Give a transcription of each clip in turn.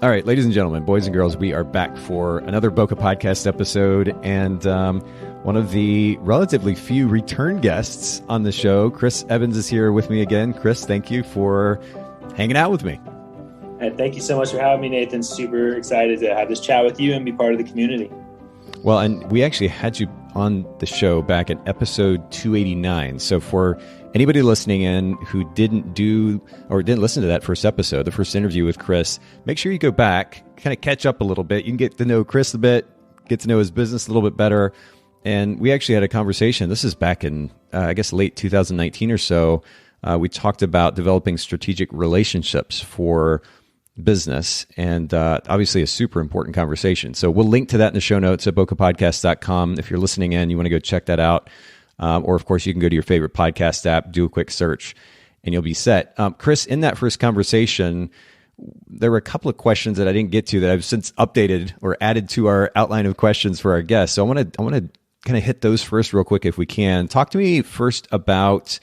All right, ladies and gentlemen, boys and girls, we are back for another Bokeh Podcast episode, and one of the relatively few return guests on the show, Chris Evans, is here with me again. Chris, thank you for hanging out with me. And thank you so much for having me, Nathan. Super excited to have this chat with you and be part of the community. Well, and we actually had you on the show back at episode 289. So for anybody listening in who didn't listen to that first episode, the first interview with Chris, make sure you go back, kind of catch up a little bit. You can get to know Chris a bit, get to know his business a little bit better. And we actually had a conversation. This is back in, I guess, late 2019 or so. We talked about developing strategic relationships for business, and obviously a super important conversation. So we'll link to that in the show notes at bokehpodcast.com. If you're listening in, you want to go check that out. Or of course, you can go to your favorite podcast app, do a quick search, and you'll be set. Chris, in that first conversation, there were a couple of questions that I didn't get to that I've since updated or added to our outline of questions for our guests. So I want to kind of hit those first real quick if we can. Talk to me first about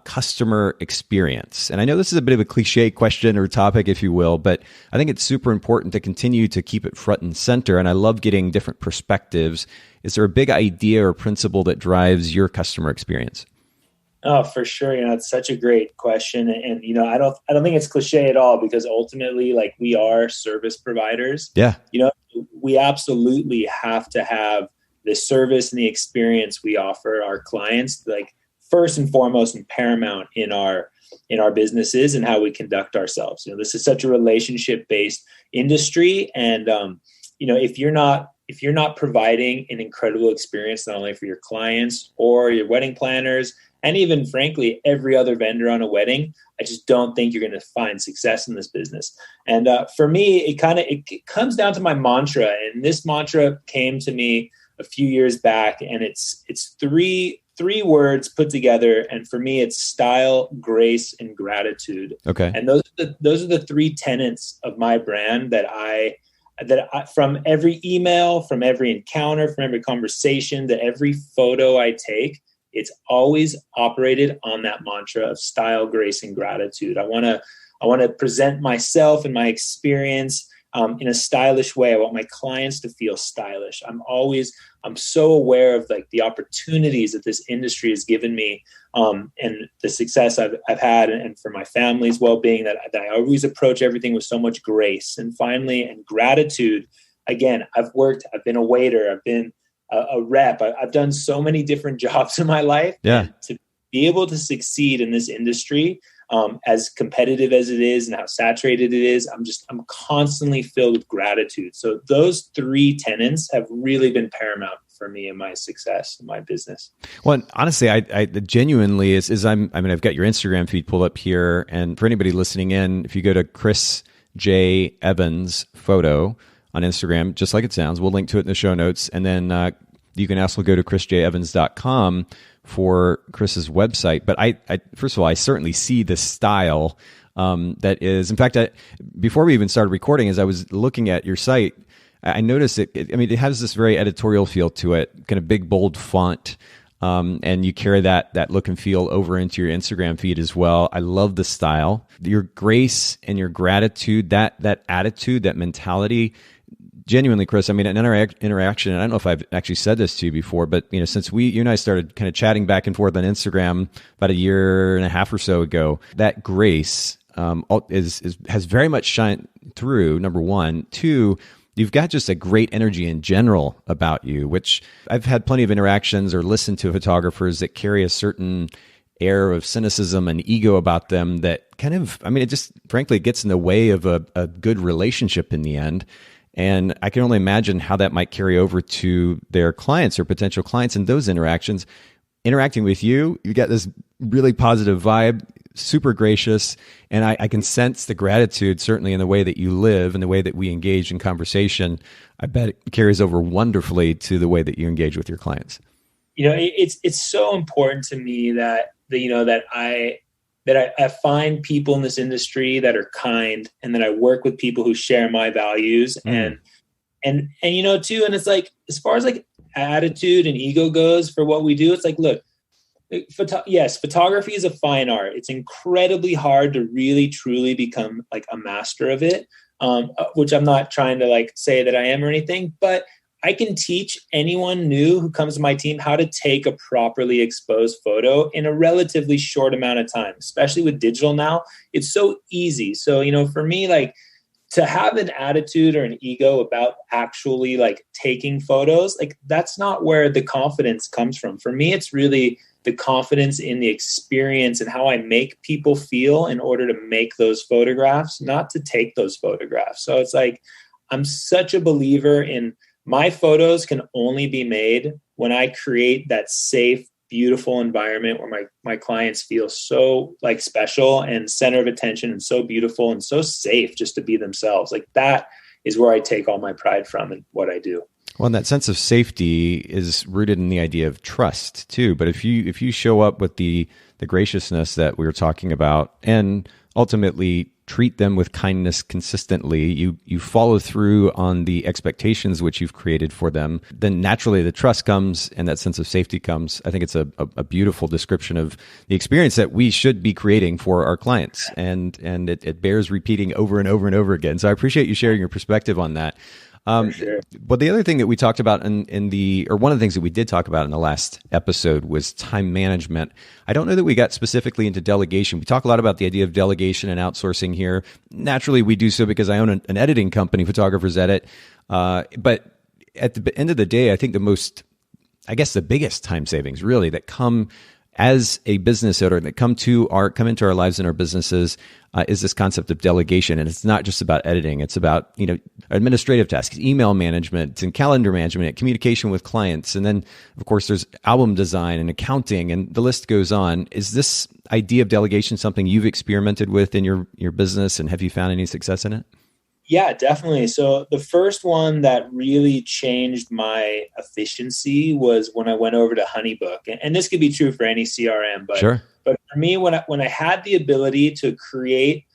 customer experience. And I know this is a bit of a cliche question or topic, if you will, but I think it's super important to continue to keep it front and center. And I love getting different perspectives. Is there a big idea or principle that drives your customer experience? Oh, for sure. It's such a great question. And, I don't think it's cliche at all, because ultimately, like, we are service providers. Yeah. We absolutely have to have the service and the experience we offer our clients, like, first and foremost and paramount in our businesses and how we conduct ourselves. This is such a relationship-based industry. And, if you're not providing an incredible experience, not only for your clients or your wedding planners, and even frankly, every other vendor on a wedding, I just don't think you're going to find success in this business. And for me, it comes down to my mantra. And this mantra came to me a few years back, and it's three words put together. And for me, it's style, grace, and gratitude. Okay. And those are the three tenets of my brand that I from every email, from every encounter, from every conversation, to every photo I take, it's always operated on that mantra of style, grace, and gratitude. I want to present myself and my experience in a stylish way. I want my clients to feel stylish. I'm so aware of, like, the opportunities that this industry has given me, and the success I've had, and for my family's well-being, that I always approach everything with so much grace. And finally, and gratitude. Again, I've been a waiter, I've been a rep. I've done so many different jobs in my life. Yeah. To be able to succeed in this industry, as competitive as it is and how saturated it is, I'm constantly filled with gratitude. So those three tenets have really been paramount for me in my success in my business. Well, honestly, I genuinely I've got your Instagram feed pulled up here, and for anybody listening in, if you go to Chris J. Evans photo on Instagram, just like it sounds, we'll link to it in the show notes, and then you can also go to chrisjevans.com for Chris's website. But I first of all, I certainly see the style that is. In fact, before we even started recording, as I was looking at your site, I noticed it has this very editorial feel to it, kind of big, bold font. And you carry that look and feel over into your Instagram feed as well. I love the style, your grace and your gratitude, that attitude, that mentality. Genuinely, Chris, an interaction, and I don't know if I've actually said this to you before, but since you and I started kind of chatting back and forth on Instagram about a year and a half or so ago, that grace has very much shined through, number one. Two, you've got just a great energy in general about you, which I've had plenty of interactions or listened to photographers that carry a certain air of cynicism and ego about them that kind of, it just frankly gets in the way of a good relationship in the end. And I can only imagine how that might carry over to their clients or potential clients in those interactions. Interacting with you, you get this really positive vibe, super gracious, and I can sense the gratitude certainly in the way that you live and the way that we engage in conversation. I bet it carries over wonderfully to the way that you engage with your clients. It's so important to me that I find people in this industry that are kind, and that I work with people who share my values and too. And it's like, as far as like attitude and ego goes for what we do, it's like, look, Yes, photography is a fine art. It's incredibly hard to really, truly become like a master of it, which I'm not trying to like say that I am or anything, but I can teach anyone new who comes to my team how to take a properly exposed photo in a relatively short amount of time, especially with digital now. It's so easy. So, for me, like, to have an attitude or an ego about actually like taking photos, like that's not where the confidence comes from. For me, it's really the confidence in the experience and how I make people feel in order to make those photographs, not to take those photographs. So it's like, I'm such a believer in my photos can only be made when I create that safe, beautiful environment where my clients feel so like special and center of attention and so beautiful and so safe just to be themselves. Like that is where I take all my pride from and what I do. Well, and that sense of safety is rooted in the idea of trust too. But if you show up with the graciousness that we were talking about and ultimately treat them with kindness consistently, you follow through on the expectations which you've created for them, then naturally the trust comes and that sense of safety comes. I think it's a beautiful description of the experience that we should be creating for our clients. And it bears repeating over and over and over again. So I appreciate you sharing your perspective on that. Sure. But the other thing that we talked about one of the things that we did talk about in the last episode was time management. I don't know that we got specifically into delegation. We talk a lot about the idea of delegation and outsourcing here. Naturally, we do so because I own an editing company, Photographers Edit. But at the end of the day, I think the biggest time savings really that come as a business owner that come into our lives and our businesses is this concept of delegation. And it's not just about editing. It's about, administrative tasks, email management and calendar management, communication with clients. And then of course there's album design and accounting and the list goes on. Is this idea of delegation something you've experimented with in your business, and have you found any success in it? Yeah, definitely. So the first one that really changed my efficiency was when I went over to Honeybook. And this could be true for any CRM, but, Sure. But for me, when I had the ability to create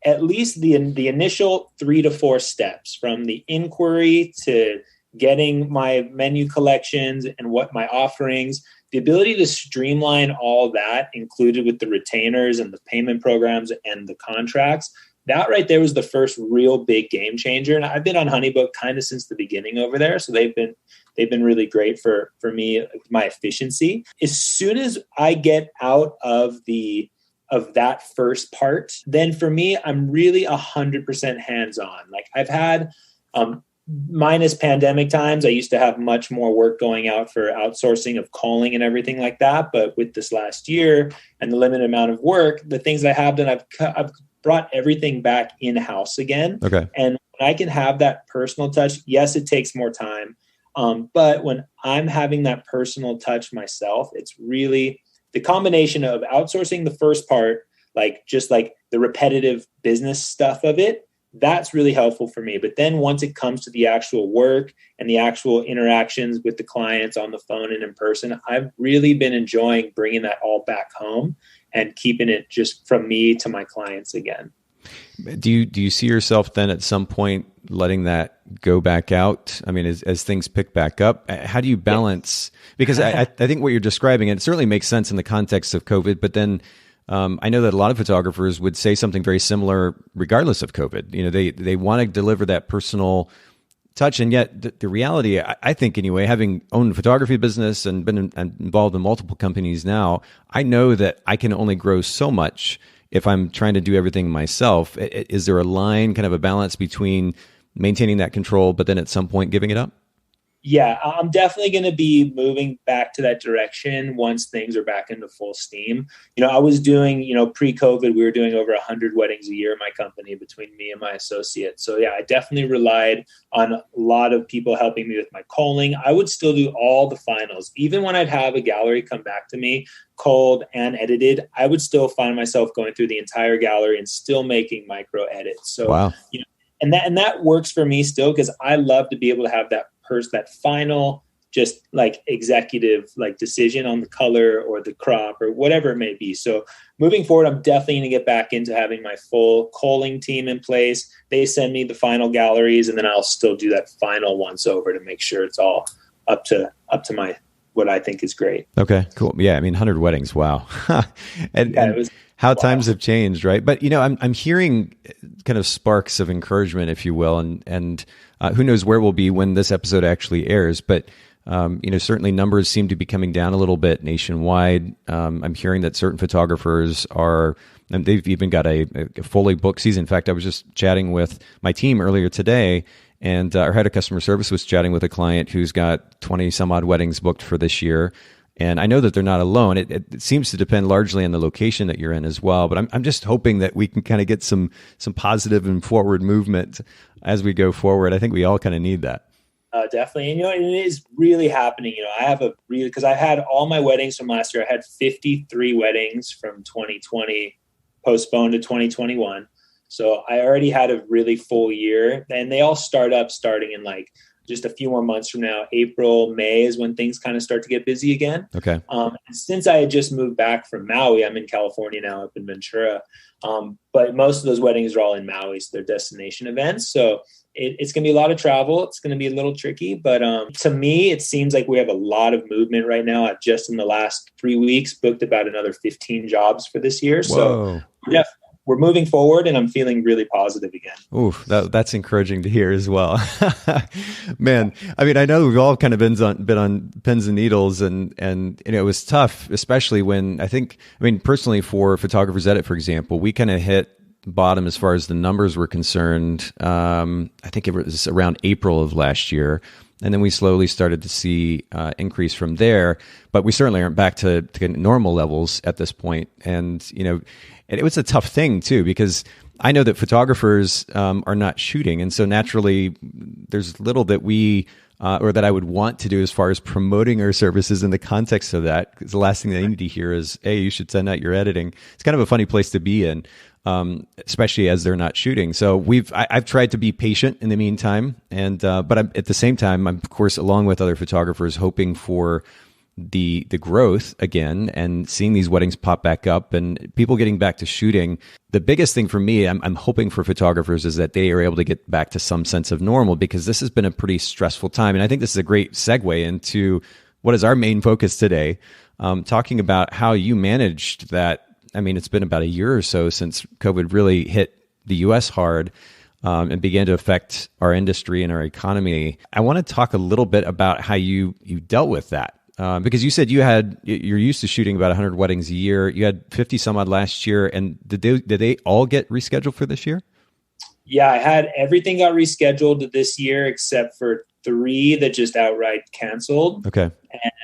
at least the initial 3 to 4 steps from the inquiry to getting my menu collections and what my offerings, the ability to streamline all that included with the retainers and the payment programs and the contracts, that right there was the first real big game changer. And I've been on Honeybook kind of since the beginning over there. So they've been really great for me, my efficiency. As soon as I get out of that first part, then for me, I'm really 100% hands-on. Like I've had, minus pandemic times, I used to have much more work going out for outsourcing of calling and everything like that. But with this last year and the limited amount of work, the things I have done, I've brought everything back in-house again. Okay. And when I can have that personal touch, yes, it takes more time. But when I'm having that personal touch myself, it's really the combination of outsourcing the first part, like just like the repetitive business stuff of it, that's really helpful for me. But then once it comes to the actual work and the actual interactions with the clients on the phone and in person, I've really been enjoying bringing that all back home and keeping it just from me to my clients again. Do you see yourself then at some point letting that go back out? I mean, as things pick back up, how do you balance? Because I think what you're describing, and it certainly makes sense in the context of COVID, but then I know that a lot of photographers would say something very similar regardless of COVID. They want to deliver that personal touch. And yet the reality, I think anyway, having owned a photography business and been involved in multiple companies now, I know that I can only grow so much if I'm trying to do everything myself. Is there a line, kind of a balance between maintaining that control, but then at some point giving it up? Yeah, I'm definitely going to be moving back to that direction once things are back into full steam. I was doing, pre-COVID, we were doing over 100 weddings a year in my company between me and my associates. So yeah, I definitely relied on a lot of people helping me with my calling. I would still do all the finals. Even when I'd have a gallery come back to me, called and edited, I would still find myself going through the entire gallery and still making micro edits. So, wow. And that works for me still, because I love to be able to have that final, just like executive like decision on the color or the crop or whatever it may be. So moving forward, I'm definitely going to get back into having my full calling team in place. They send me the final galleries, and then I'll still do that final once over to make sure it's all up to what I think is great. Okay, cool. Yeah, I mean, 100 weddings. Wow. and Yeah, it was how wild. times have changed, right? But I'm hearing kind of sparks of encouragement, if you will, and who knows where we'll be when this episode actually airs. But certainly numbers seem to be coming down a little bit nationwide. I'm hearing that certain photographers are, and they've even got a fully booked season. In fact, I was just chatting with my team earlier today, and our head of customer service was chatting with a client who's got 20 some odd weddings booked for this year. And I know that they're not alone. It seems to depend largely on the location that you're in as well. But I'm just hoping that we can kind of get some positive and forward movement as we go forward. I think we all kind of need that. Definitely. And, it is really happening. I have because I had all my weddings from last year. I had 53 weddings from 2020 postponed to 2021. So I already had a really full year, and they all starting in like just a few more months from now. April, May is when things kind of start to get busy again. Okay. Since I had just moved back from Maui, I'm in California now, up in Ventura. But most of those weddings are all in Maui, so they're destination events. So it's going to be a lot of travel. It's going to be a little tricky, but to me, it seems like we have a lot of movement right now. I've just in the last 3 weeks booked about another 15 jobs for this year. Whoa. So yeah, we're moving forward, and I'm feeling really positive again. Oof, that's encouraging to hear as well. Man, I mean, I know we've all kind of been on pins and needles, and it was tough, especially when personally for Photographers Edit, for example, we kind of hit bottom as far as the numbers were concerned. I think it was around April of last year. And then we slowly started to see increase from there, but we certainly aren't back to normal levels at this point. And it was a tough thing too, because I know that photographers are not shooting, and so naturally, there's little that we or that I would want to do as far as promoting our services in the context of that. Because the last thing they need to hear is, "Hey, you should send out your editing." It's kind of a funny place to be in. Especially as they're not shooting. So I've tried to be patient in the meantime, and but at the same time, I'm of course, along with other photographers, hoping for the growth again and seeing these weddings pop back up and people getting back to shooting. The biggest thing for me, I'm hoping for photographers, is that they are able to get back to some sense of normal, because this has been a pretty stressful time. And I think this is a great segue into what is our main focus today, talking about how you managed that. I mean, it's been about a year or so since COVID really hit the U.S. hard and began to affect our industry and our economy. I want to talk a little bit about how you dealt with that, because you said you're used to shooting about 100 weddings a year. You had 50 some odd last year, and did they all get rescheduled for this year? Yeah, I had everything got rescheduled this year except for 3 that just outright canceled. Okay.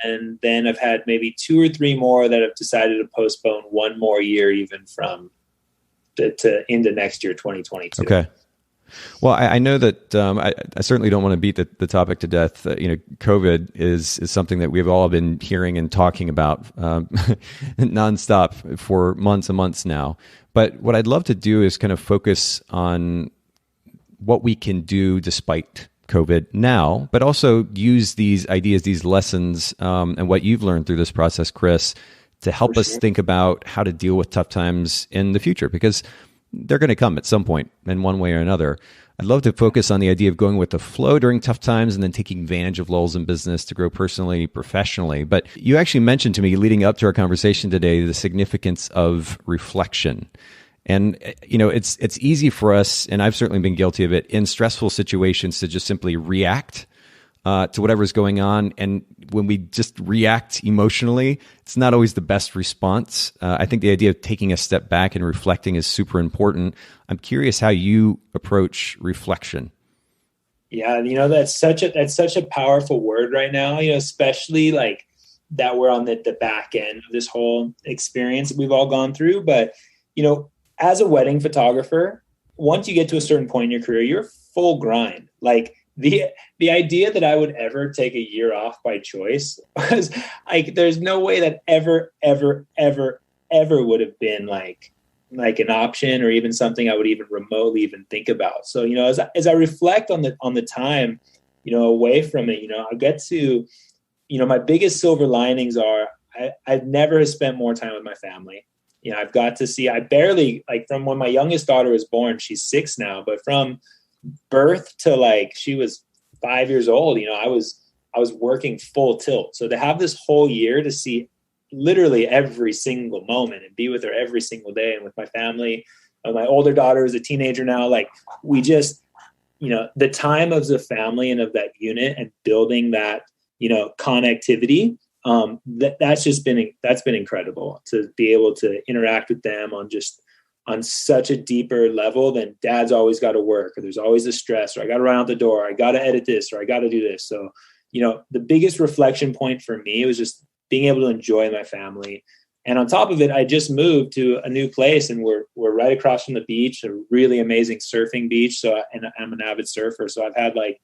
And then I've had maybe 2 or 3 more that have decided to postpone one more year, even from to into next year, 2022. Okay. Well, I know that I certainly don't want to beat the topic to death. COVID is something that we've all been hearing and talking about nonstop for months and months now. But what I'd love to do is kind of focus on what we can do despite COVID now, but also use these ideas, these lessons, and what you've learned through this process, Chris, to help us think about how to deal with tough times in the future, because they're going to come at some point in one way or another. I'd love to focus on the idea of going with the flow during tough times and then taking advantage of lulls in business to grow personally, professionally. But you actually mentioned to me leading up to our conversation today the significance of reflection. And, it's easy for us, and I've certainly been guilty of it, in stressful situations to just simply react to whatever's going on. And when we just react emotionally, it's not always the best response. I think the idea of taking a step back and reflecting is super important. I'm curious how you approach reflection. Yeah, that's such a powerful word right now, especially like that we're on the back end of this whole experience that we've all gone through. But, as a wedding photographer, once you get to a certain point in your career, you're full grind. Like the idea that I would ever take a year off by choice was like, there's no way that ever would have been like an option, or even something I would even remotely even think about. So, as I reflect on the time, away from it, I get to, my biggest silver linings are I've never spent more time with my family. I've got to see, I barely, like, from when my youngest daughter was born, she's 6 now, but from birth to like she was 5 years old, I was I was working full tilt. So to have this whole year to see literally every single moment and be with her every single day and with my family, my older daughter is a teenager now. Like we just, the time of the family and of that unit and building that, connectivity, that's been incredible to be able to interact with them on such a deeper level than dad's always got to work, or there's always a stress, or I got to run out the door, I got to edit this, or I got to do this. So, the biggest reflection point for me was just being able to enjoy my family. And on top of it, I just moved to a new place and we're right across from the beach, a really amazing surfing beach. So, and I'm an avid surfer. So I've had like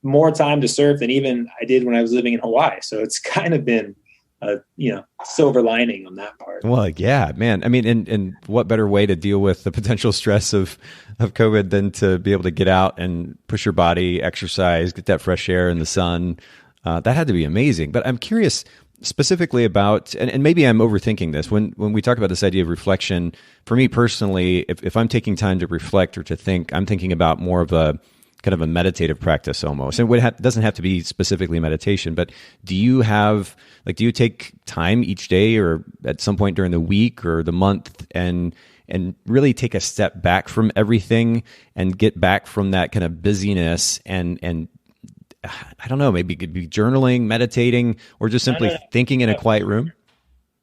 more time to surf than even I did when I was living in Hawaii. So it's kind of been a, silver lining on that part. Well, yeah, man. I mean, and what better way to deal with the potential stress of COVID than to be able to get out and push your body, exercise, get that fresh air in the sun. That had to be amazing. But I'm curious specifically about, and maybe I'm overthinking this, when we talk about this idea of reflection, for me personally, if I'm taking time to reflect or to think, I'm thinking about more of a kind of a meditative practice almost. And it doesn't have to be specifically meditation, but do you take time each day or at some point during the week or the month and really take a step back from everything and get back from that kind of busyness and I don't know, maybe it could be journaling, meditating, or just simply thinking in a quiet room?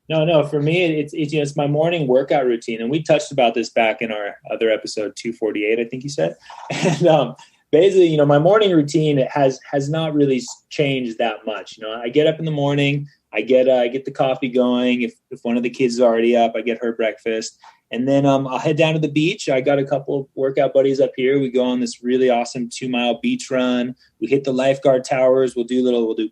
No. For me, it's my morning workout routine. And we touched about this back in our other episode 248, I think you said. And basically, my morning routine has not really changed that much. I get up in the morning, I get the coffee going. If one of the kids is already up, I get her breakfast. And then I'll head down to the beach. I got a couple of workout buddies up here. We go on this really awesome 2-mile beach run. We hit the lifeguard towers. We'll do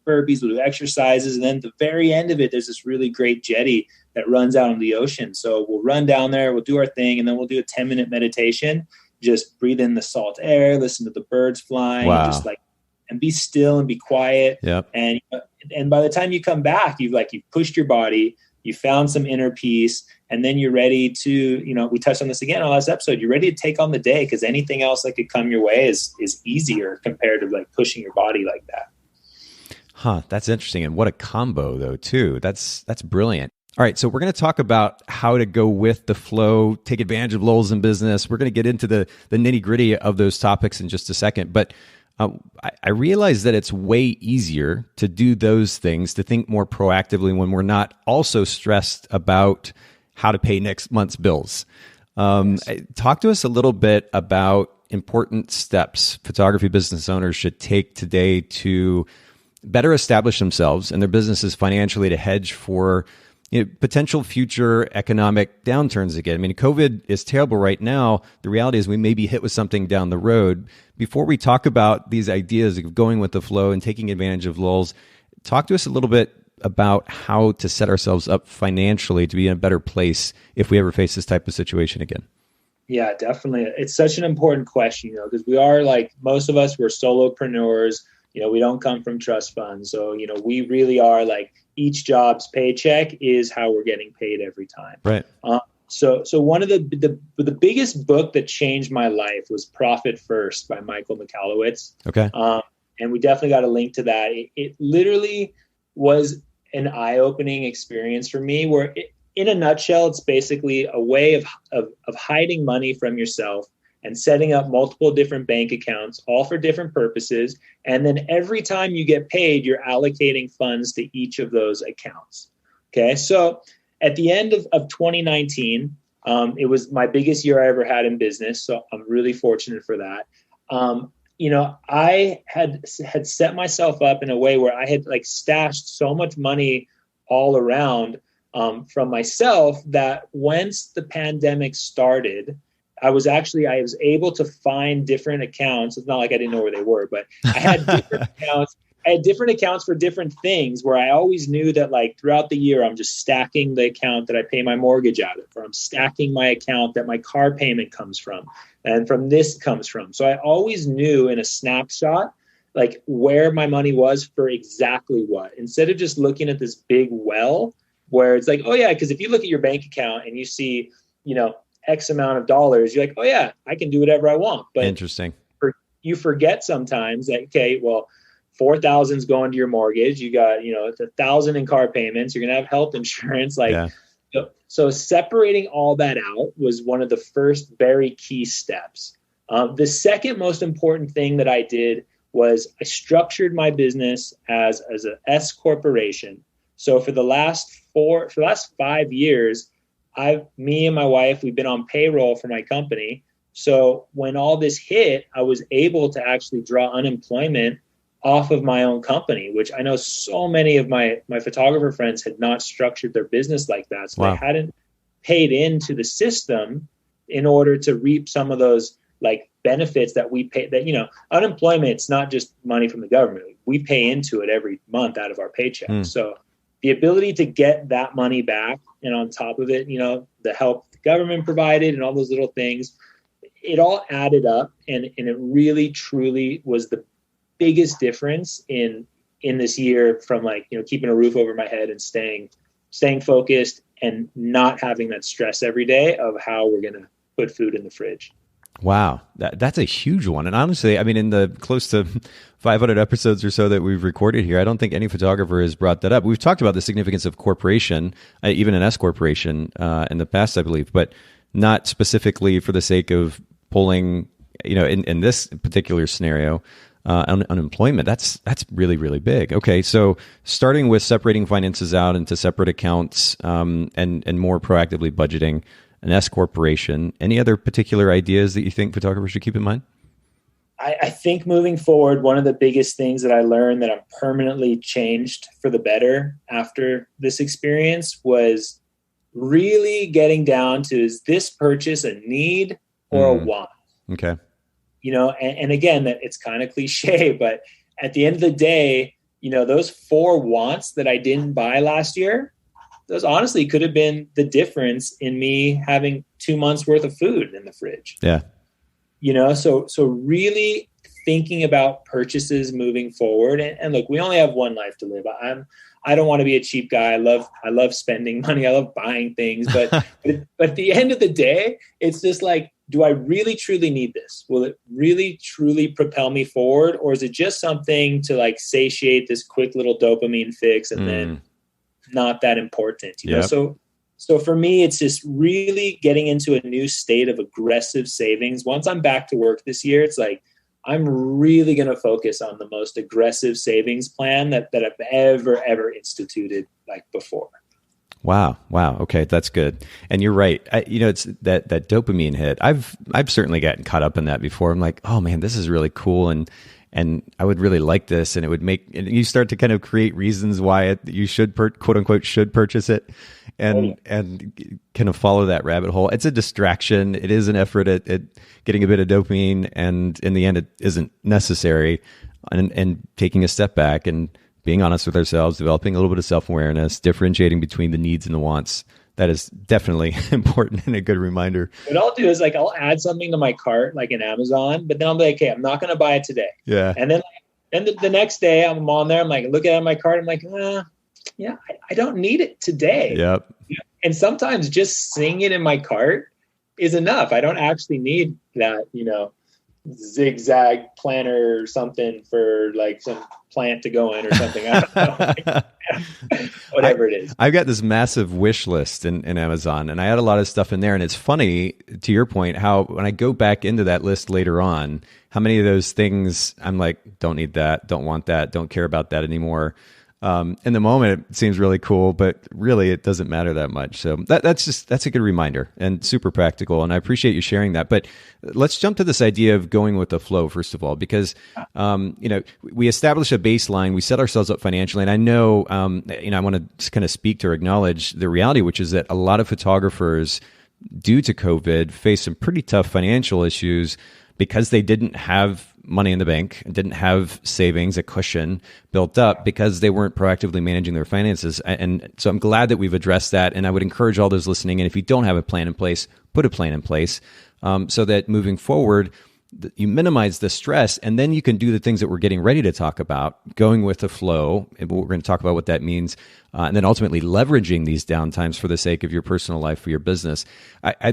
burpees, we'll do exercises. And then at the very end of it, there's this really great jetty that runs out on the ocean. So we'll run down there, we'll do our thing, and then we'll do a 10-minute meditation. Just breathe in the salt air, listen to the birds flying, wow. And be still and be quiet. Yep. And by the time you come back, you've pushed your body, you found some inner peace, and then you're ready to, we touched on this again on last episode, you're ready to take on the day because anything else that could come your way is easier compared to like pushing your body like that. Huh. That's interesting. And what a combo though, too. That's brilliant. All right. So we're going to talk about how to go with the flow, take advantage of lulls in business. We're going to get into the nitty gritty of those topics in just a second. But I realize that it's way easier to do those things, to think more proactively when we're not also stressed about how to pay next month's bills. Yes. Talk to us a little bit about important steps photography business owners should take today to better establish themselves and their businesses financially to hedge for potential future economic downturns again. I mean, COVID is terrible right now. The reality is we may be hit with something down the road. Before we talk about these ideas of going with the flow and taking advantage of lulls, talk to us a little bit about how to set ourselves up financially to be in a better place if we ever face this type of situation again. Yeah, definitely. It's such an important question, because we are most of us, we're solopreneurs. We don't come from trust funds. So, we really are each job's paycheck is how we're getting paid every time. Right. So one of the biggest book that changed my life was Profit First by Michael Michalowicz. Okay. And we definitely got a link to that. It literally was an eye-opening experience for me where in a nutshell, it's basically a way of hiding money from yourself and setting up multiple different bank accounts, all for different purposes. And then every time you get paid, you're allocating funds to each of those accounts. Okay. So at the end of 2019, it was my biggest year I ever had in business. So I'm really fortunate for that. I had set myself up in a way where I had stashed so much money all around from myself that once the pandemic started, I was able to find different accounts. It's not like I didn't know where they were, but I had different accounts. I had different accounts for different things where I always knew that throughout the year, I'm just stacking the account that I pay my mortgage out of, or I'm stacking my account that my car payment comes from, and from this comes from. So I always knew in a snapshot, where my money was for exactly what, instead of just looking at this big well where it's oh yeah, because if you look at your bank account and you see, X amount of dollars, you're oh yeah, I can do whatever I want. But interesting. You forget sometimes that, okay, well, 4,000 is going to your mortgage. You got, it's 1,000 in car payments. You're going to have health insurance. So separating all that out was one of the first very key steps. The second most important thing that I did was I structured my business as an S corporation. So for the last 5 years, me and my wife, we've been on payroll for my company. So when all this hit, I was able to actually draw unemployment off of my own company, which I know so many of my photographer friends had not structured their business like that. So They hadn't paid into the system in order to reap some of those like benefits that we pay. That, unemployment, it's not just money from the government. We pay into it every month out of our paycheck. So the ability to get that money back, and on top of it, the help the government provided and all those little things, it all added up, and it really truly was the biggest difference in this year from keeping a roof over my head and staying focused and not having that stress every day of how we're going to put food in the fridge. Wow. That's a huge one. And honestly, I mean, in the close to 500 episodes or so that we've recorded here, I don't think any photographer has brought that up. We've talked about the significance of corporation, even an S corporation in the past, I believe, but not specifically for the sake of pulling, in this particular scenario, unemployment. That's really, really big. Okay. So starting with separating finances out into separate accounts, and more proactively budgeting an S corporation. Any other particular ideas that you think photographers should keep in mind? I think moving forward, one of the biggest things that I learned that I'm permanently changed for the better after this experience was really getting down to, is this purchase a need or a want? Okay. And again, that it's kind of cliche, but at the end of the day, those 4 wants that I didn't buy last year, those honestly could have been the difference in me having 2 months worth of food in the fridge. Yeah. So really thinking about purchases moving forward. And look, we only have one life to live. I don't want to be a cheap guy. I love spending money. I love buying things, but at the end of the day, it's just like, do I really truly need this? Will it really truly propel me forward? Or is it just something to satiate this quick little dopamine fix and then not that important, know? So for me, it's just really getting into a new state of aggressive savings. Once I'm back to work this year, it's like, I'm really going to focus on the most aggressive savings plan that I've ever instituted before. Wow. Okay. That's good. And you're right. It's that dopamine hit. I've certainly gotten caught up in that before. I'm like, oh man, this is really cool. And I would really like this. And it would and you start to kind of create reasons why you should quote unquote should purchase it and kind of follow that rabbit hole. It's a distraction. It is an effort at getting a bit of dopamine. And in the end, it isn't necessary. And taking a step back and being honest with ourselves, developing a little bit of self-awareness, differentiating between the needs and the wants. That is definitely important and a good reminder. What I'll do is I'll add something to my cart, like in Amazon, but then I'll be like, okay, I'm not going to buy it today. Yeah. And then the next day I'm on there, I'm like, looking at my cart, I'm like, I don't need it today. Yep. And sometimes just seeing it in my cart is enough. I don't actually need that, zigzag planner or something for some plant to go in or something. I don't know. Whatever it is. I've got this massive wish list in Amazon, and I had a lot of stuff in there. And it's funny, to your point, how when I go back into that list later on, how many of those things I'm like, don't need that, don't want that, don't care about that anymore. In the moment, it seems really cool, but really it doesn't matter that much. So that's a good reminder and super practical. And I appreciate you sharing that. But let's jump to this idea of going with the flow, first of all, because, we establish a baseline, we set ourselves up financially. And I know, I want to kind of speak to or acknowledge the reality, which is that a lot of photographers, due to COVID, face some pretty tough financial issues because they didn't have money in the bank, didn't have savings, a cushion built up because they weren't proactively managing their finances. And so I'm glad that we've addressed that. And I would encourage all those listening, and if you don't have a plan in place, put a plan in place so that moving forward, you minimize the stress, and then you can do the things that we're getting ready to talk about, going with the flow. And we're going to talk about what that means. And then ultimately leveraging these downtimes for the sake of your personal life, for your business.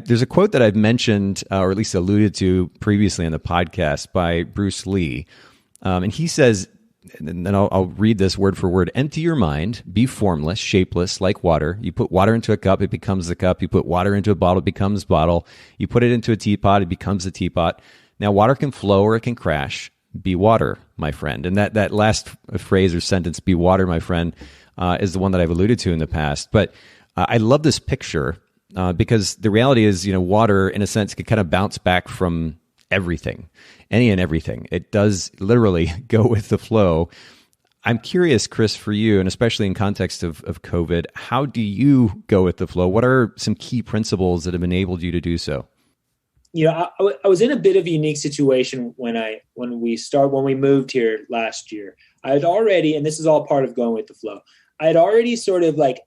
There's a quote that I've mentioned, or at least alluded to previously on the podcast by Bruce Lee. And he says, and then I'll read this word for word. Empty your mind, be formless, shapeless, like water. You put water into a cup, it becomes the cup. You put water into a bottle, it becomes bottle. You put it into a teapot, it becomes a teapot. Now, water can flow or it can crash. Be water, my friend. And that last phrase or sentence, be water, my friend, is the one that I've alluded to in the past. But I love this picture because the reality is, water, in a sense, can kind of bounce back from everything, any and everything. It does literally go with the flow. I'm curious, Chris, for you, and especially in context of COVID, how do you go with the flow? What are some key principles that have enabled you to do so? I was in a bit of a unique situation when we moved here last year. I had already, and this is all part of going with the flow, I had already sort of like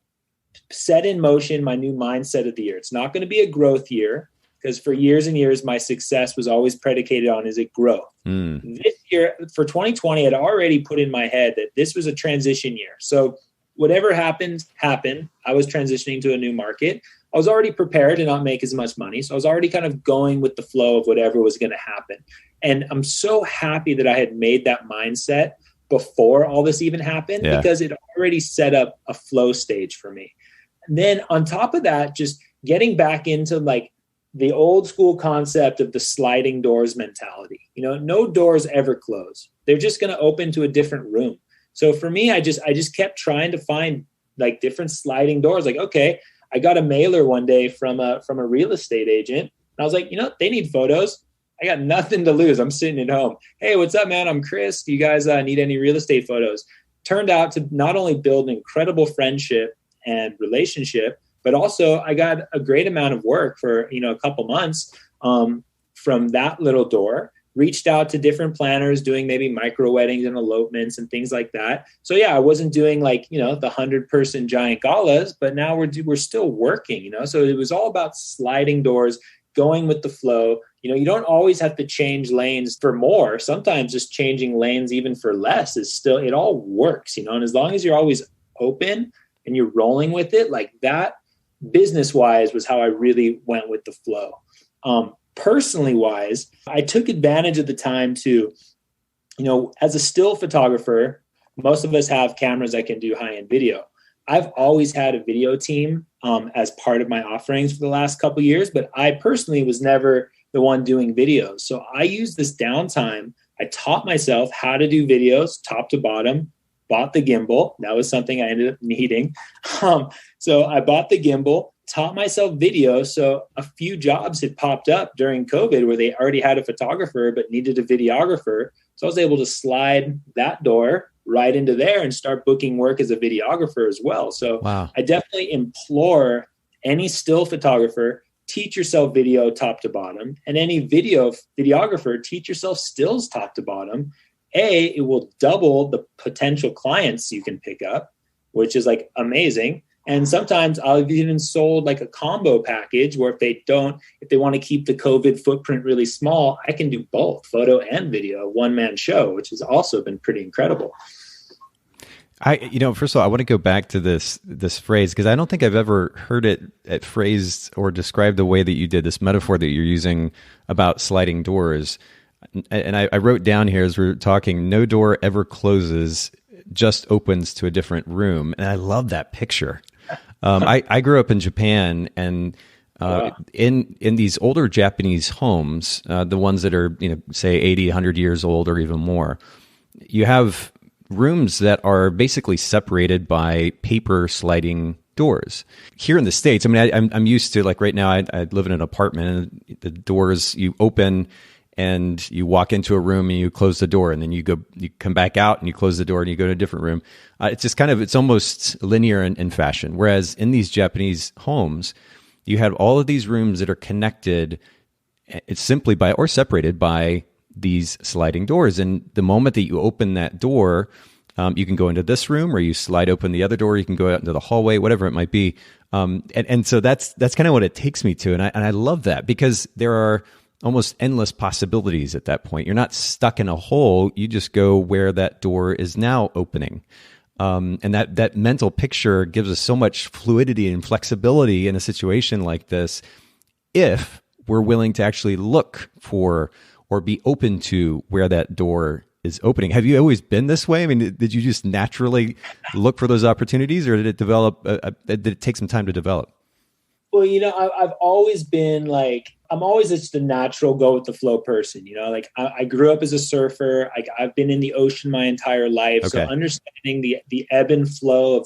set in motion my new mindset of the year. It's not going to be a growth year, because for years and years, my success was always predicated on, is it growth? This year, for 2020, I'd already put in my head that this was a transition year. So whatever happened. I was transitioning to a new market. I was already prepared to not make as much money. So I was already kind of going with the flow of whatever was going to happen. And I'm so happy that I had made that mindset before all this even happened, because it already set up a flow stage for me. And then on top of that, just getting back into like the old school concept of the sliding doors mentality. No doors ever close. They're just going to open to a different room. So for me, I just kept trying to find like different sliding doors. Like, okay, I got a mailer one day from a real estate agent. And I was like, they need photos. I got nothing to lose. I'm sitting at home. Hey, what's up, man? I'm Chris. Do you guys need any real estate photos? Turned out to not only build an incredible friendship and relationship, but also I got a great amount of work for, a couple months from that little door. Reached out to different planners doing maybe micro weddings and elopements and things like that. So I wasn't doing like, the 100-person giant galas, but now we're still working, So it was all about sliding doors, going with the flow. You don't always have to change lanes for more. Sometimes just changing lanes even for less is still, it all works, and as long as you're always open and you're rolling with it, like that business wise was how I really went with the flow. Personally wise, I took advantage of the time to, as a still photographer, most of us have cameras that can do high-end video. I've always had a video team as part of my offerings for the last couple of years, but I personally was never the one doing videos. So I used this downtime. I taught myself how to do videos top to bottom, bought the gimbal. That was something I ended up needing. So I bought the gimbal, taught myself video. So a few jobs had popped up during COVID where they already had a photographer but needed a videographer. So I was able to slide that door right into there and start booking work as a videographer as well. So wow. I definitely implore any still photographer, teach yourself video top to bottom, and any videographer, teach yourself stills top to bottom. It will double the potential clients you can pick up, which is like amazing. And sometimes I've even sold like a combo package where if they want to keep the COVID footprint really small, I can do both photo and video, one-man show, which has also been pretty incredible. First of all, I want to go back to this phrase, because I don't think I've ever heard it phrased or described the way that you did, this metaphor that you're using about sliding doors. And I wrote down here as we're talking, no door ever closes, just opens to a different room. And I love that picture. I grew up in Japan, and in these older Japanese homes, the ones that are, say 80, 100 years old or even more, you have rooms that are basically separated by paper sliding doors. Here in the States, I'm used to, like right now, I live in an apartment, and the doors, you open and you walk into a room and you close the door, and then you come back out and you close the door and you go to a different room. It's just it's almost linear in fashion. Whereas in these Japanese homes, you have all of these rooms that are connected, it's simply or separated by these sliding doors. And the moment that you open that door, you can go into this room, or you slide open the other door, you can go out into the hallway, whatever it might be. And so that's kind of what it takes me to. And I love that, because there are almost endless possibilities at that point. You're not stuck in a hole. You just go where that door is now opening. And that mental picture gives us so much fluidity and flexibility in a situation like this, if we're willing to actually look for or be open to where that door is opening. Have you always been this way? I mean, did you just naturally look for those opportunities, or did it develop? Did it take some time to develop? Well, I've always been like, I'm always just a natural go with the flow person. Like I grew up as a surfer. I've been in the ocean my entire life. Okay. So understanding the ebb and flow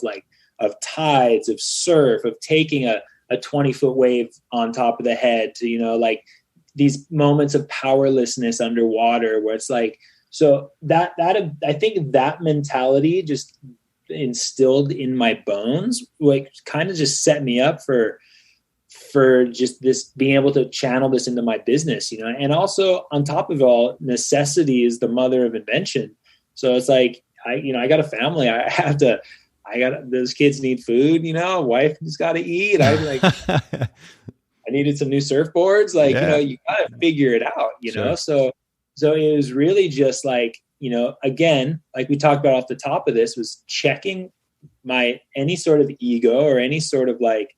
of tides, of surf, of taking a 20-foot wave on top of the head to, like these moments of powerlessness underwater where it's like, so that I think that mentality just instilled in my bones, like kind of just set me up for just this being able to channel this into my business, and also on top of it all, necessity is the mother of invention. So it's like, I got a family. Those kids need food, wife has got to eat. I needed some new surfboards. You got to figure it out, Sure. So it was really just like, again, like we talked about off the top of this, was checking any sort of ego or any sort of like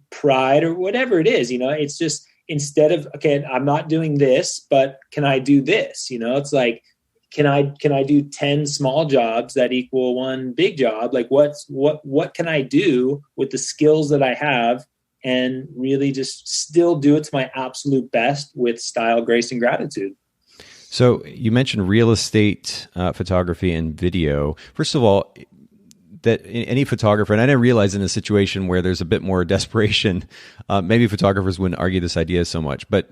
pride or whatever it is, it's just, instead of, okay, I'm not doing this, but can I do this? It's like, can I do 10 small jobs that equal one big job? Like what can I do with the skills that I have and really just still do it to my absolute best with style, grace, and gratitude? So you mentioned real estate, photography, and video. First of all, that any photographer, and I didn't realize in a situation where there's a bit more desperation, maybe photographers wouldn't argue this idea so much, but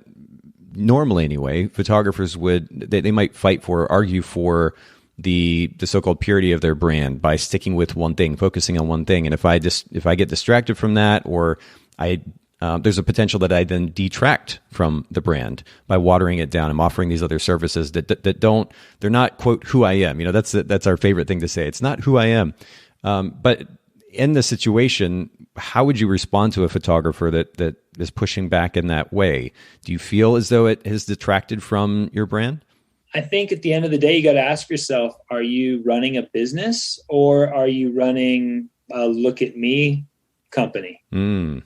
normally anyway, photographers they might fight for or argue for the so-called purity of their brand by sticking with one thing, focusing on one thing. And if I get distracted from that, or there's a potential that I then detract from the brand by watering it down. I'm offering these other services that they're not, quote, who I am. That's our favorite thing to say. It's not who I am. But in the situation, how would you respond to a photographer that is pushing back in that way? Do you feel as though it has detracted from your brand? I think at the end of the day, you got to ask yourself, are you running a business or are you running a look at me company? And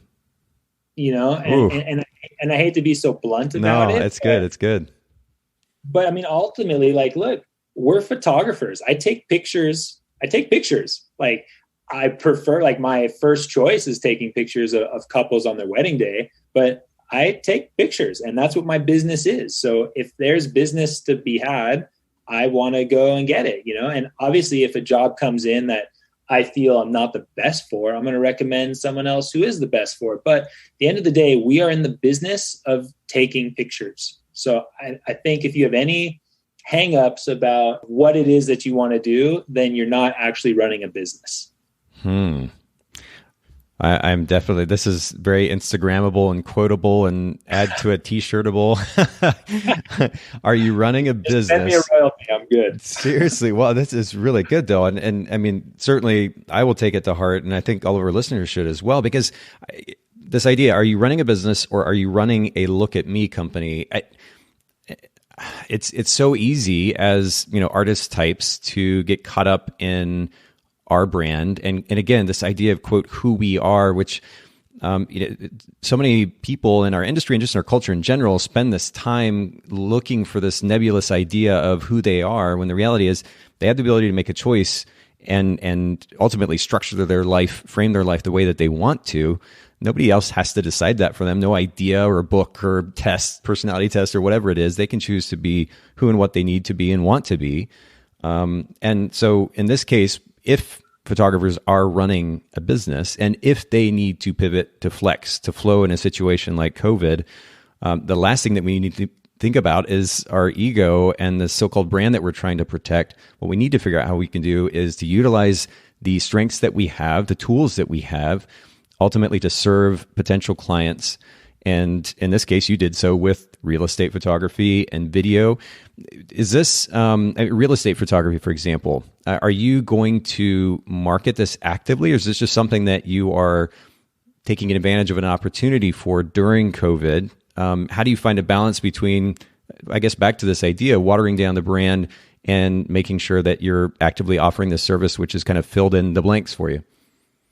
I hate to be so blunt about it. No, it's good. It's good. But I mean, ultimately, like, look, we're photographers. I take pictures. Like, I prefer, like, my first choice is taking pictures of couples on their wedding day, but I take pictures and that's what my business is. So if there's business to be had, I want to go and get it, and obviously if a job comes in that I feel I'm not the best for, I'm going to recommend someone else who is the best for it. But at the end of the day, we are in the business of taking pictures. So I think if you have any hang-ups about what it is that you want to do, then you're not actually running a business. I'm definitely, this is very Instagrammable and quotable and add to a t-shirtable. Are you running a business? Send me a royalty. I'm good. Seriously. Well, this is really good though. And I mean, certainly I will take it to heart, and I think all of our listeners should as well, because this idea, are you running a business or are you running a look at me company? It's so easy as, artist types to get caught up in our brand. And again, this idea of, quote, who we are, which so many people in our industry and just in our culture in general spend this time looking for this nebulous idea of who they are, when the reality is they have the ability to make a choice and ultimately structure their life, frame their life the way that they want to. Nobody else has to decide that for them. No idea or book or test, personality test or whatever it is. They can choose to be who and what they need to be and want to be. And so in this case, if photographers are running a business and if they need to pivot, to flex, to flow in a situation like COVID, the last thing that we need to think about is our ego and the so-called brand that we're trying to protect. What we need to figure out how we can do is to utilize the strengths that we have, the tools that we have, ultimately to serve potential clients. And in this case, you did so with real estate photography and video. Is this real estate photography, for example? Are you going to market this actively, or is this just something that you are taking advantage of an opportunity for during COVID? How do you find a balance between, I guess, back to this idea, watering down the brand and making sure that you're actively offering the service, which is kind of filled in the blanks for you?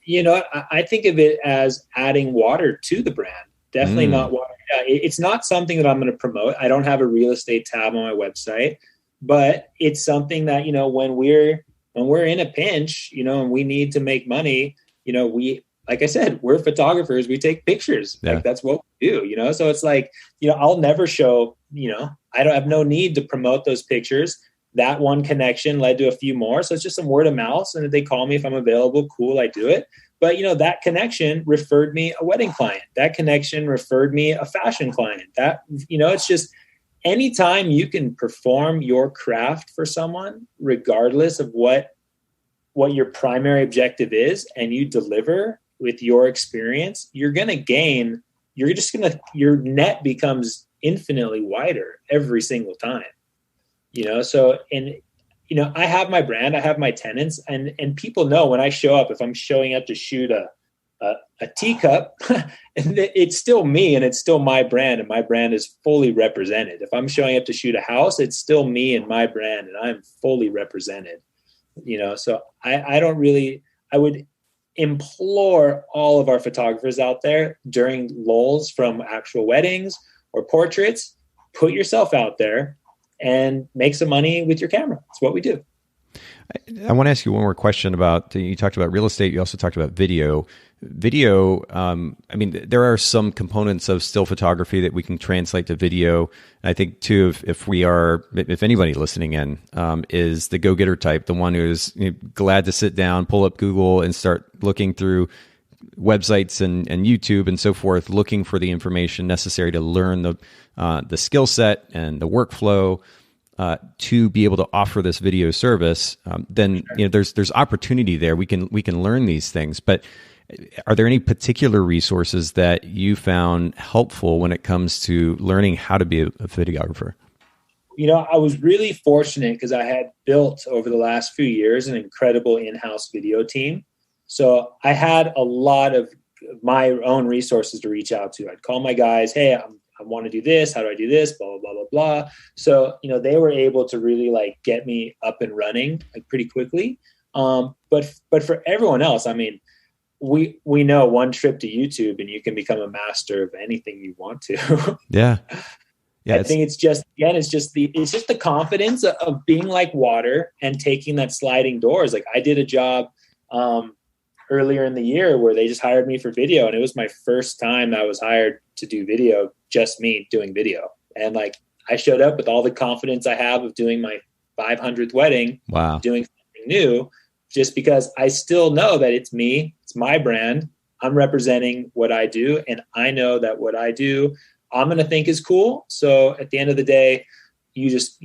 I think of it as adding water to the brand. Definitely not water. It's not something that I'm going to promote. I don't have a real estate tab on my website, but it's something that, when we're in a pinch, and we need to make money, like I said, we're photographers. We take pictures. Yeah. Like that's what we do, so it's like, I'll never show, I don't have no need to promote those pictures. That one connection led to a few more. So it's just some word of mouth. And if they call me, if I'm available, cool, I do it. But, that connection referred me a wedding client. That connection referred me a fashion client. That, it's just anytime you can perform your craft for someone, regardless of what your primary objective is, and you deliver with your experience, you're going to gain, your net becomes infinitely wider every single time, so, and, I have my brand, I have my tenants, and people know when I show up, if I'm showing up to shoot a teacup, it's still me and it's still my brand, and my brand is fully represented. If I'm showing up to shoot a house, it's still me and my brand, and I'm fully represented, so I would implore all of our photographers out there during lulls from actual weddings or portraits, put yourself out there and make some money with your camera. It's what we do. I want to ask you one more question about, you talked about real estate. You also talked about video. There are some components of still photography that we can translate to video. And I think too, if anybody listening in is the go-getter type, the one who's glad to sit down, pull up Google and start looking through websites and YouTube and so forth, looking for the information necessary to learn the skill set and the workflow to be able to offer this video service, then there's opportunity there. We can learn these things. But are there any particular resources that you found helpful when it comes to learning how to be a videographer? I was really fortunate because I had built over the last few years an incredible in-house video team. So I had a lot of my own resources to reach out to. I'd call my guys, hey, I want to do this. How do I do this? Blah, blah, blah, blah, blah. So, they were able to really get me up and running pretty quickly. But for everyone else, we know one trip to YouTube and you can become a master of anything you want to. Yeah. Yeah. I think it's just the confidence of being like water and taking that sliding doors. Like I did a job, earlier in the year where they just hired me for video. And it was my first time I was hired to do video, just me doing video. And I showed up with all the confidence I have of doing my 500th wedding, wow, doing something new, just because I still know that it's me, it's my brand. I'm representing what I do. And I know that what I do, I'm going to think is cool. So at the end of the day, you just,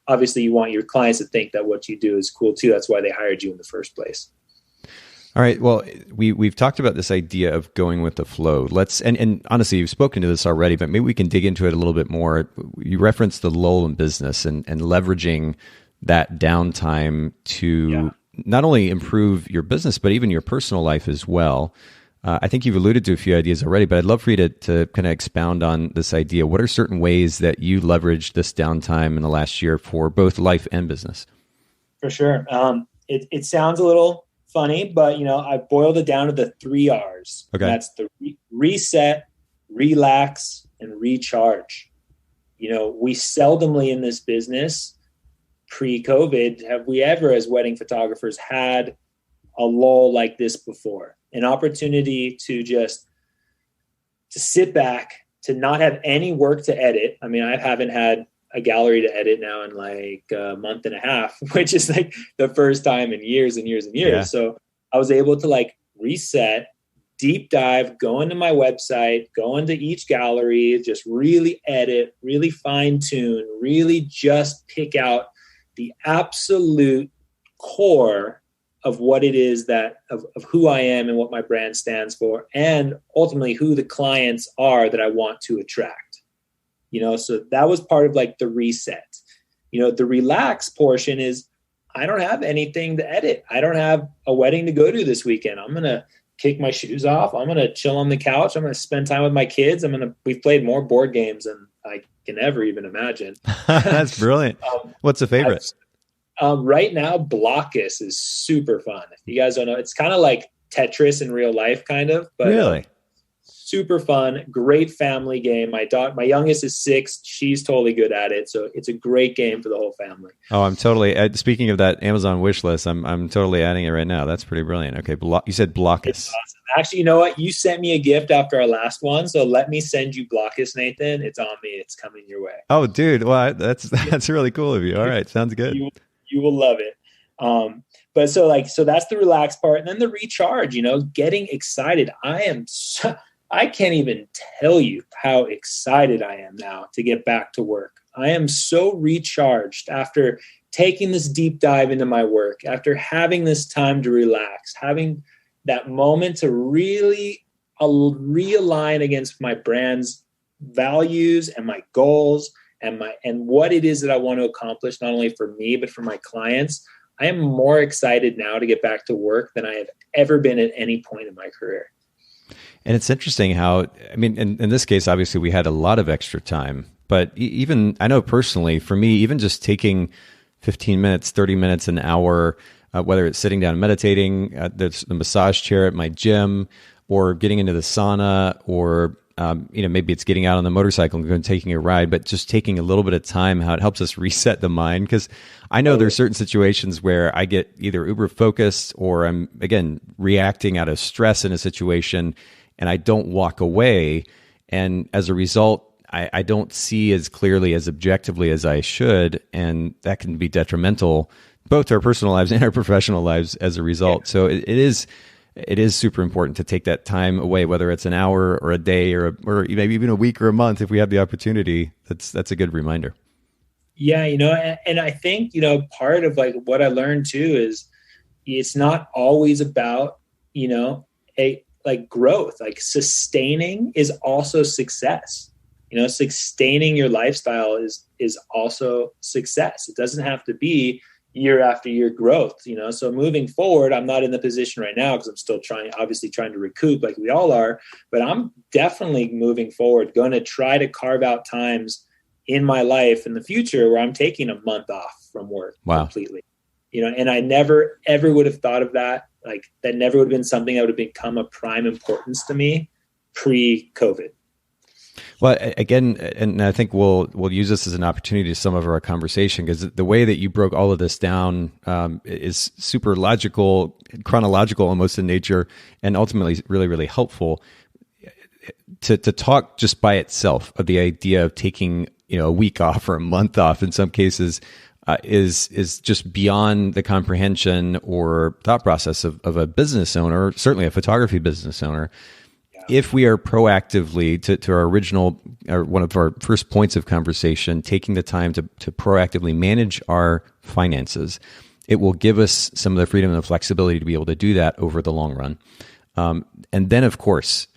obviously you want your clients to think that what you do is cool too. That's why they hired you in the first place. All right. Well, we've talked about this idea of going with the flow. And honestly, you've spoken to this already, but maybe we can dig into it a little bit more. You referenced the lull in business and leveraging that downtime to not only improve your business, but even your personal life as well. I think you've alluded to a few ideas already, but I'd love for you to kind of expound on this idea. What are certain ways that you leveraged this downtime in the last year for both life and business? For sure. It sounds a little funny, but I boiled it down to the 3 R's. Okay. That's the reset, relax, and recharge. We seldomly in this business pre-COVID have we ever, as wedding photographers, had a lull like this before. An opportunity to sit back, to not have any work to edit. I haven't had a gallery to edit now in a month and a half, which is the first time in years and years and years. Yeah. So I was able to reset, deep dive, go into my website, go into each gallery, just really edit, really fine tune, really just pick out the absolute core of what it is of who I am and what my brand stands for, and ultimately who the clients are that I want to attract. So that was part of the reset. The relax portion is I don't have anything to edit. I don't have a wedding to go to this weekend. I'm going to kick my shoes off. I'm going to chill on the couch. I'm going to spend time with my kids. We've played more board games than I can ever even imagine. That's brilliant. What's a favorite? Right now, Blockus is super fun. If you guys don't know, it's kind of like Tetris in real life, kind of. But, really? super fun, great family game. My youngest is 6. She's totally good at it. So it's a great game for the whole family. Oh, I'm totally, speaking of that Amazon wish list, I'm totally adding it right now. That's pretty brilliant. Okay. You said Blockus. It's awesome. Actually, you know what? You sent me a gift after our last one. So let me send you Blockus, Nathan. It's on me. It's coming your way. Oh, dude. Well, that's really cool of you. All right. Sounds good. You will love it. But so that's the relaxed part. And then the recharge, getting excited. I can't even tell you how excited I am now to get back to work. I am so recharged after taking this deep dive into my work, after having this time to relax, having that moment to really realign against my brand's values and my goals and what it is that I want to accomplish, not only for me, but for my clients. I am more excited now to get back to work than I have ever been at any point in my career. And it's interesting how, in this case, obviously we had a lot of extra time, but even, I know personally, for me, even just taking 15 minutes, 30 minutes, an hour, whether it's sitting down and meditating, there's the massage chair at my gym, or getting into the sauna, or maybe it's getting out on the motorcycle and going taking a ride, but just taking a little bit of time, how it helps us reset the mind. Because I know there's certain situations where I get either uber focused or I'm, again, reacting out of stress in a situation and I don't walk away. And as a result, I don't see as clearly, as objectively as I should. And that can be detrimental both to our personal lives and our professional lives as a result. Yeah. So it is super important to take that time away, whether it's an hour or a day or maybe even a week or a month. If we have the opportunity, that's a good reminder. Yeah. And I think, part of like what I learned too is it's not always about, growth, like sustaining is also success. Sustaining your lifestyle is also success. It doesn't have to be year after year growth, so moving forward, I'm not in the position right now because I'm still trying to recoup like we all are, but I'm definitely moving forward, going to try to carve out times in my life in the future where I'm taking a month off from work. Wow. Completely, and I never, ever would have thought of that. Like that never would have been something that would have become a prime importance to me pre-COVID. Well, again, and I think we'll use this as an opportunity to some of our conversation, because the way that you broke all of this down is super logical, chronological almost in nature, and ultimately really, really helpful to talk just by itself of the idea of taking a week off or a month off in some cases is just beyond the comprehension or thought process of a business owner, certainly a photography business owner. If we are proactively, to our original, or one of our first points of conversation, taking the time to proactively manage our finances, it will give us some of the freedom and the flexibility to be able to do that over the long run. And then, of course,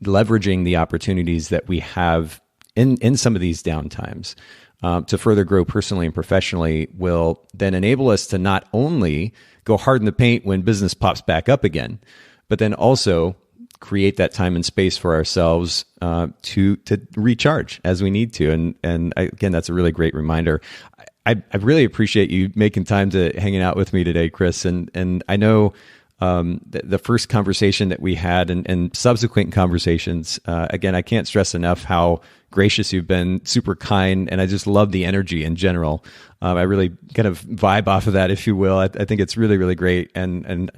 leveraging the opportunities that we have in some of these downtimes to further grow personally and professionally will then enable us to not only go hard in the paint when business pops back up again, but then also create that time and space for ourselves to recharge as we need to. And again, that's a really great reminder. I really appreciate you making time to hanging out with me today, Chris. And I know the first conversation that we had and subsequent conversations, again, I can't stress enough how gracious you've been, super kind, and I just love the energy in general. I really kind of vibe off of that, if you will. I think it's really, really great. And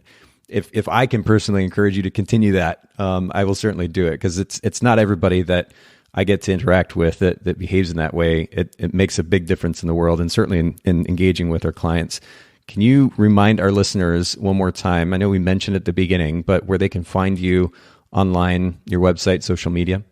if I can personally encourage you to continue that, I will certainly do it, because it's not everybody that I get to interact with that behaves in that way. It makes a big difference in the world, and certainly in engaging with our clients. Can you remind our listeners one more time? I know we mentioned at the beginning, but where they can find you online, your website, social media?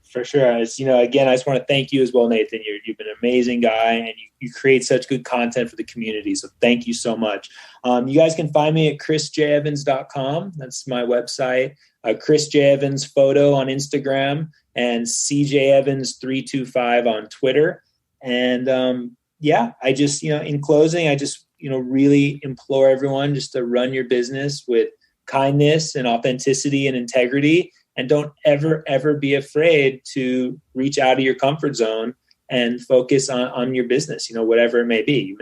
For sure. Again, I just want to thank you as well, Nathan. You've been an amazing guy, and you create such good content for the community. So thank you so much. You guys can find me at chrisjevans.com. That's my website. Chris J. Evans photo on Instagram, and CJ Evans 325 on Twitter. And I just, in closing, I just, really implore everyone just to run your business with kindness and authenticity and integrity. And don't ever, ever be afraid to reach out of your comfort zone and focus on your business, whatever it may be.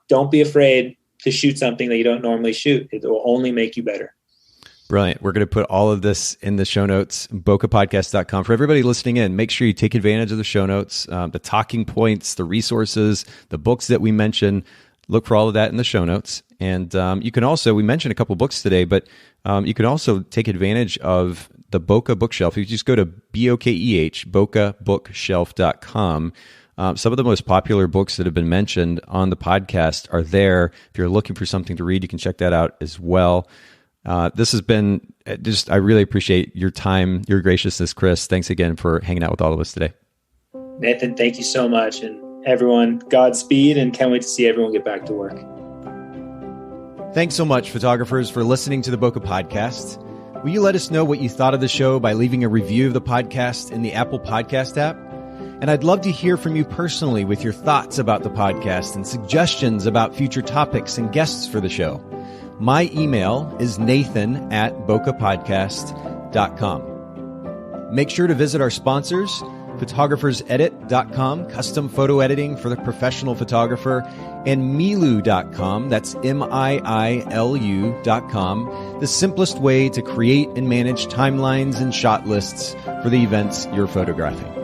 Don't be afraid to shoot something that you don't normally shoot. It will only make you better. Brilliant. We're going to put all of this in the show notes, bokehpodcast.com. For everybody listening in, make sure you take advantage of the show notes, the talking points, the resources, the books that we mention. Look for all of that in the show notes. And you can also, we mentioned a couple books today, but you can also take advantage of the Bokeh bookshelf. You just go to Bokeh, bokehbookshelf.com. Some of the most popular books that have been mentioned on the podcast are there. If you're looking for something to read, you can check that out as well. This has been I really appreciate your time, your graciousness, Chris. Thanks again for hanging out with all of us today. Nathan, thank you so much. And everyone, Godspeed, and can't wait to see everyone get back to work. Thanks so much, photographers, for listening to the Bokeh Podcast. Will you let us know what you thought of the show by leaving a review of the podcast in the Apple Podcast app? And I'd love to hear from you personally with your thoughts about the podcast and suggestions about future topics and guests for the show. My email is nathan@bokehpodcast.com. Make sure to visit our sponsors, photographersedit.com, custom photo editing for the professional photographer, and miilu.com, that's miilu.com, the simplest way to create and manage timelines and shot lists for the events you're photographing.